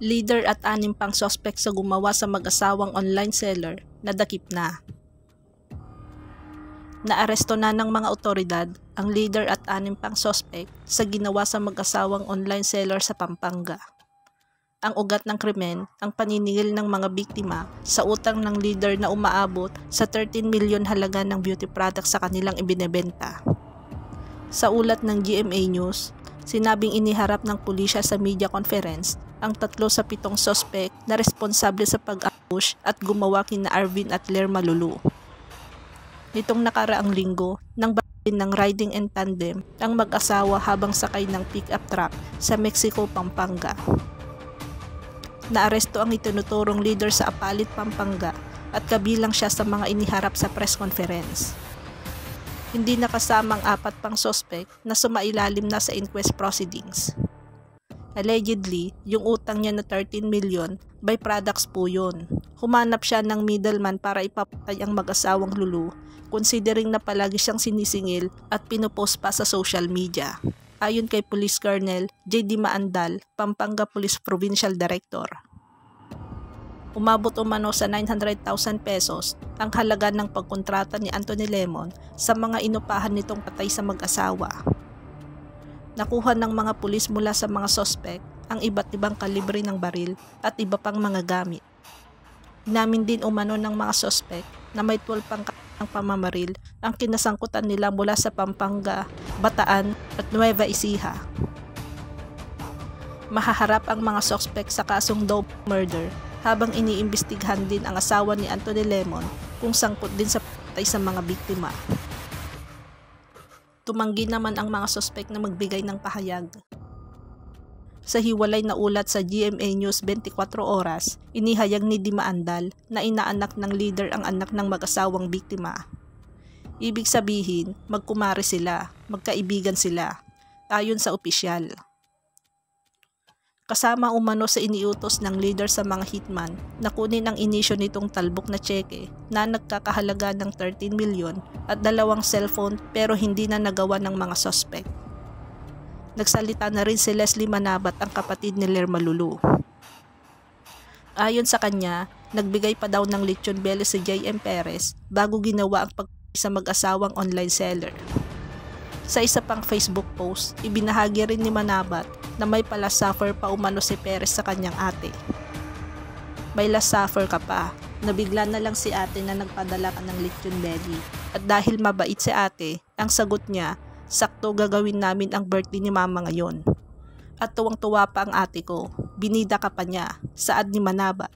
Leader at 6 pang sospek sa gumawa sa mag-asawang online seller nadakip na. Naaresto na ng mga otoridad ang leader at 6 pang sospek sa ginawa sa mag-asawang online seller sa Pampanga. Ang ugat ng krimen ang paniningil ng mga biktima sa utang ng leader na umaabot sa 13 milyon halaga ng beauty products sa kanilang ibinebenta. Sa ulat ng GMA News, sinabing iniharap ng pulisya sa media conference ang 3 sa 7 sospek na responsable sa pag-ambush at gumawa kina Arvin at Lerma Lulu. Nitong nakaraang linggo, nang batin ng riding in tandem ang mag-asawa habang sakay ng pick-up truck sa Mexico, Pampanga. Naaresto ang itinuturong leader sa Apalit, Pampanga at kabilang siya sa mga iniharap sa press conference. Hindi nakasama ang 4 pang sospek na sumailalim na sa inquest proceedings. Allegedly, yung utang niya na 13 million, byproducts po yun. Humanap siya ng middleman para ipapatay ang mag-asawang Lulu, considering na palagi siyang sinisingil at pinupost pa sa social media. Ayon kay Police Colonel J.D. Maandal, Pampanga Police Provincial Director. Umabot umano sa 900,000 pesos ang halaga ng pagkontrata ni Anthony Lemon sa mga inupahan nitong patay sa mag-asawa. Nakuha ng mga pulis mula sa mga sospek ang iba't ibang kalibre ng baril at iba pang mga gamit. Inamin din umano ng mga sospek na may 12 pang ng pamamaril ang kinasangkutan nila mula sa Pampanga, Bataan at Nueva Ecija. Mahaharap ang mga sospek sa kasong double murder habang iniimbestigahan din ang asawa ni Anthony Lemon kung sangkot din sa patay sa mga biktima. Tumanggi naman ang mga sospek na magbigay ng pahayag. Sa hiwalay na ulat sa GMA News 24 Oras, inihayag ni Di Maandal na inaanak ng leader ang anak ng mag-asawang biktima. Ibig sabihin, magkumare sila, magkaibigan sila, ayon sa opisyal. Kasama umano sa iniutos ng leader sa mga hitman na kunin ang inisyo nitong talbok na tseke na nagkakahalaga ng 13 milyon at 2 cellphone pero hindi na nagawa ng mga sospek. Nagsalita na rin si Leslie Manabat, ang kapatid ni Lerma Lulu. Ayon sa kanya, nagbigay pa daw ng lechon bele si J.M. Perez bago ginawa ang pagpapay sa mag-asawang online seller. Sa isa pang Facebook post, ibinahagi rin ni Manabat na may palasuffer pa umano si Perez sa kanyang ate. May lasuffer ka pa, nabigla na lang si ate na nagpadala ka ng lechon belly. At dahil mabait si ate, ang sagot niya, sakto gagawin namin ang birthday ni mama ngayon. At tuwang-tuwa pa ang ate ko, binida ka pa niya, saad ni Manabat.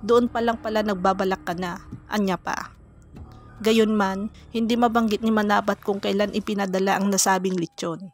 Doon pa lang pala nagbabalak ka na, anya pa. Gayunman, hindi mabanggit ni Manabat kung kailan ipinadala ang nasabing lechon.